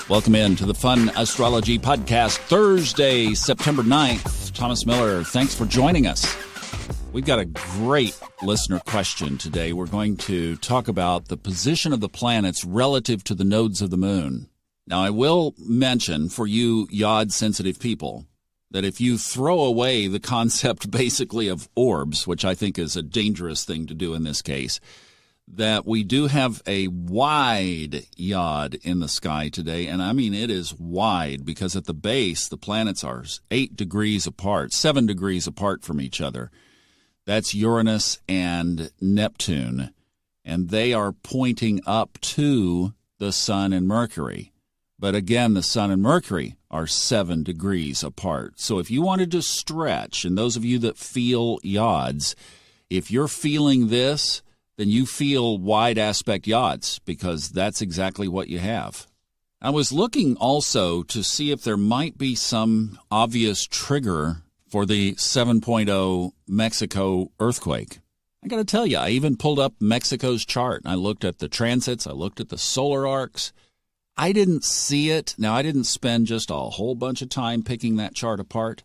Welcome in to the Fun Astrology Podcast, Thursday, September 9th. Thomas Miller, thanks for joining us. We've got a great listener question today. We're going to talk about the position of the planets relative to the nodes of the moon. Now, I will mention for you yod-sensitive people that if you throw away the concept basically of orbs, which I think is a dangerous thing to do in this case, that we do have a wide yod in the sky today. And I mean, it is wide because at the base, the planets are 8 degrees apart, 7 degrees apart from each other. That's Uranus and Neptune. And they are pointing up to the Sun and Mercury. But again, the Sun and Mercury are 7 degrees apart. So if you wanted to stretch, and those of you that feel yods, if you're feeling this, then you feel wide aspect yods, because that's exactly what you have. I was looking also to see if there might be some obvious trigger for the 7.0 Mexico earthquake. I got to tell you, I even pulled up Mexico's chart, and I looked at the transits, I looked at the solar arcs. I didn't see it. Now, I didn't spend just a whole bunch of time picking that chart apart,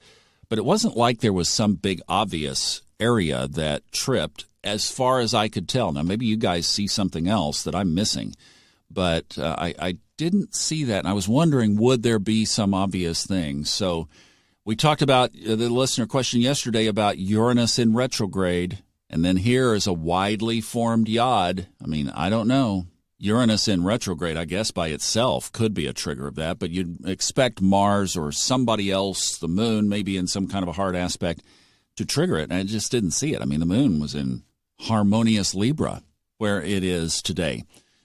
but it wasn't like there was some big obvious area that tripped as far as I could tell. Now, maybe you guys see something else that I'm missing, but I didn't see that, and I was wondering, would there be some obvious thing? So we talked about the listener question yesterday about Uranus in retrograde, and then here is a widely formed yod. I mean, I don't know. Uranus in retrograde, I guess, by itself could be a trigger of that, but you'd expect Mars or somebody else, the moon, maybe in some kind of a hard aspect, to trigger it, and I just didn't see it. I mean, the moon was in harmonious Libra, where it is today.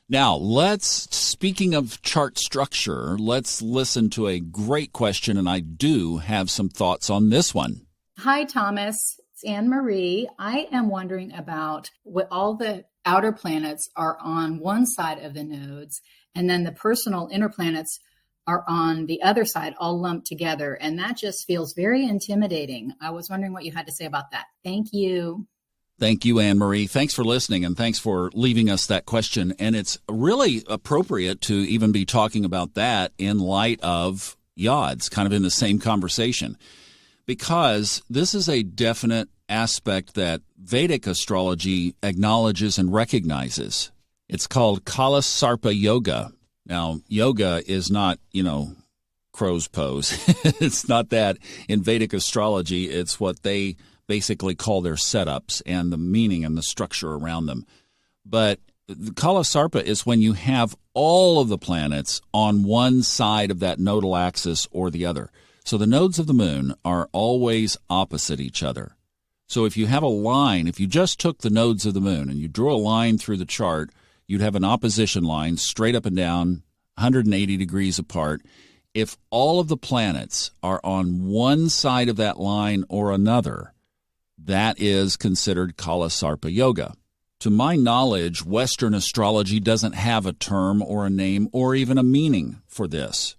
Now, speaking of chart structure, let's listen to a great question, and I do have some thoughts on this one. Hi, Thomas. It's Anne Marie. I am wondering about what all the outer planets are on one side of the nodes, and then the personal inner planets are on the other side, all lumped together. And that just feels very intimidating. I was wondering what you had to say about that. Thank you. Thank you, Anne Marie. Thanks for listening, and thanks for leaving us that question. And it's really appropriate to even be talking about that in light of yods, kind of in the same conversation, because this is a definite aspect that Vedic astrology acknowledges and recognizes. It's called Kala Sarpa Yoga. Now, yoga is not, crow's pose. It's not that in Vedic astrology. It's what they basically call their setups and the meaning and the structure around them. But the Kala Sarpa is when you have all of the planets on one side of that nodal axis or the other. So the nodes of the moon are always opposite each other. So if you have a line, if you just took the nodes of the moon and you drew a line through the chart, you'd have an opposition line straight up and down, 180 degrees apart. If all of the planets are on one side of that line or another, that is considered Kala Sarpa Yoga. To my knowledge, Western astrology doesn't have a term or a name or even a meaning for this.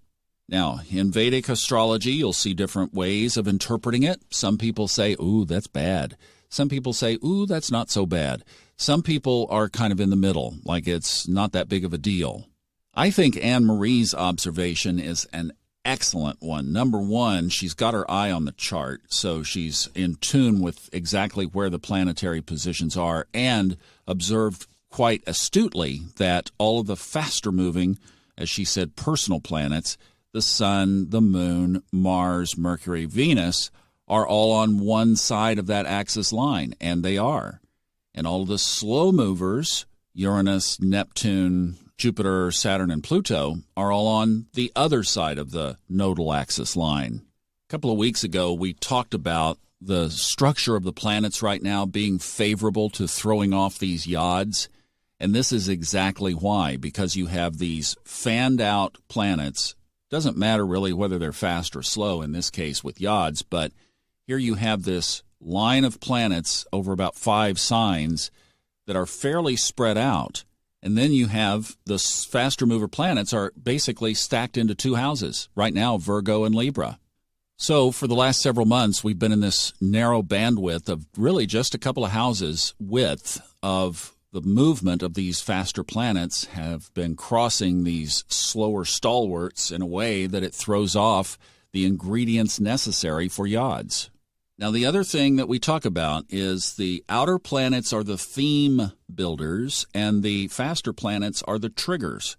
Now, in Vedic astrology, you'll see different ways of interpreting it. Some people say, ooh, that's bad. Some people say, ooh, that's not so bad. Some people are kind of in the middle, like it's not that big of a deal. I think Anne Marie's observation is an excellent one. Number one, she's got her eye on the chart, so she's in tune with exactly where the planetary positions are, and observed quite astutely that all of the faster moving, as she said, personal planets, the Sun, the Moon, Mars, Mercury, Venus, are all on one side of that axis line, and they are. And all of the slow movers, Uranus, Neptune, Jupiter, Saturn, and Pluto, are all on the other side of the nodal axis line. A couple of weeks ago, we talked about the structure of the planets right now being favorable to throwing off these yods. And this is exactly why, because you have these fanned out planets. Doesn't matter really whether they're fast or slow in this case with yods, but here you have this line of planets over about 5 signs that are fairly spread out. And then you have the faster mover planets are basically stacked into 2 houses. Right now, Virgo and Libra. So for the last several months, we've been in this narrow bandwidth of really just a couple of houses width of the movement of these faster planets have been crossing these slower stalwarts in a way that it throws off the ingredients necessary for yods. Now, the other thing that we talk about is the outer planets are the theme builders and the faster planets are the triggers.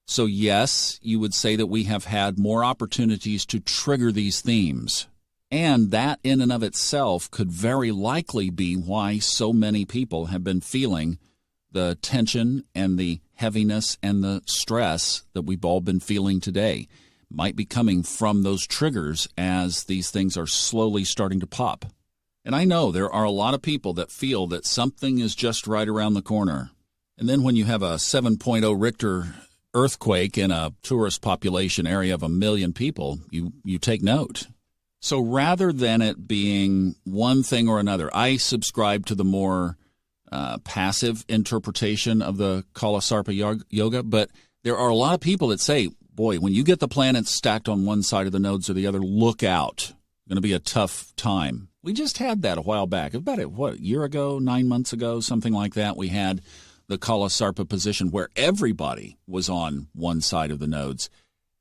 So yes, you would say that we have had more opportunities to trigger these themes. And that in and of itself could very likely be why so many people have been feeling the tension and the heaviness and the stress that we've all been feeling today. Might be coming from those triggers as these things are slowly starting to pop. And I know there are a lot of people that feel that something is just right around the corner. And then when you have a 7.0 Richter earthquake in a tourist population area of 1 million people, you take note. So rather than it being one thing or another, I subscribe to the more passive interpretation of the Kala Sarpa yoga, but there are a lot of people that say, boy, when you get the planets stacked on one side of the nodes or the other, look out. It's going to be a tough time. We just had that a while back. About a year ago, 9 months ago, something like that. We had the Kala Sarpa position where everybody was on one side of the nodes.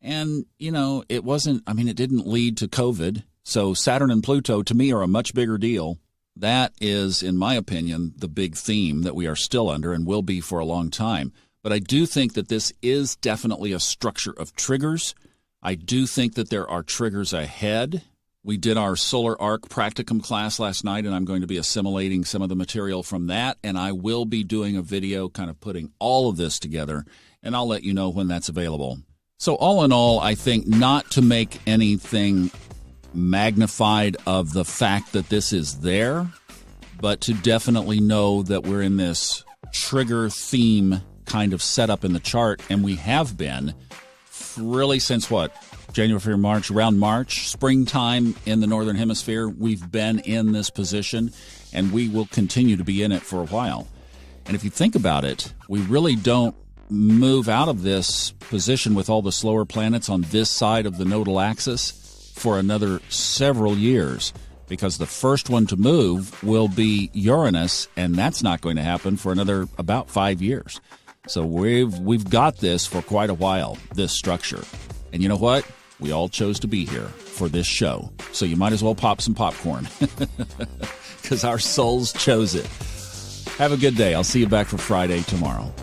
And, it didn't lead to COVID. So Saturn and Pluto, to me, are a much bigger deal. That is, in my opinion, the big theme that we are still under and will be for a long time. But I do think that this is definitely a structure of triggers. I do think that there are triggers ahead. We did our solar arc practicum class last night, and I'm going to be assimilating some of the material from that. And I will be doing a video kind of putting all of this together, and I'll let you know when that's available. So all in all, I think not to make anything magnified of the fact that this is there, but to definitely know that we're in this trigger theme kind of setup in the chart, and we have been really since January, February, March, around March, springtime in the Northern Hemisphere. We've been in this position, and we will continue to be in it for a while. And if you think about it, we really don't move out of this position with all the slower planets on this side of the nodal axis for another several years, because the first one to move will be Uranus, and that's not going to happen for another about 5 years. So we've got this for quite a while, this structure. And you know what? We all chose to be here for this show. So you might as well pop some popcorn because our souls chose it. Have a good day. I'll see you back for Friday tomorrow.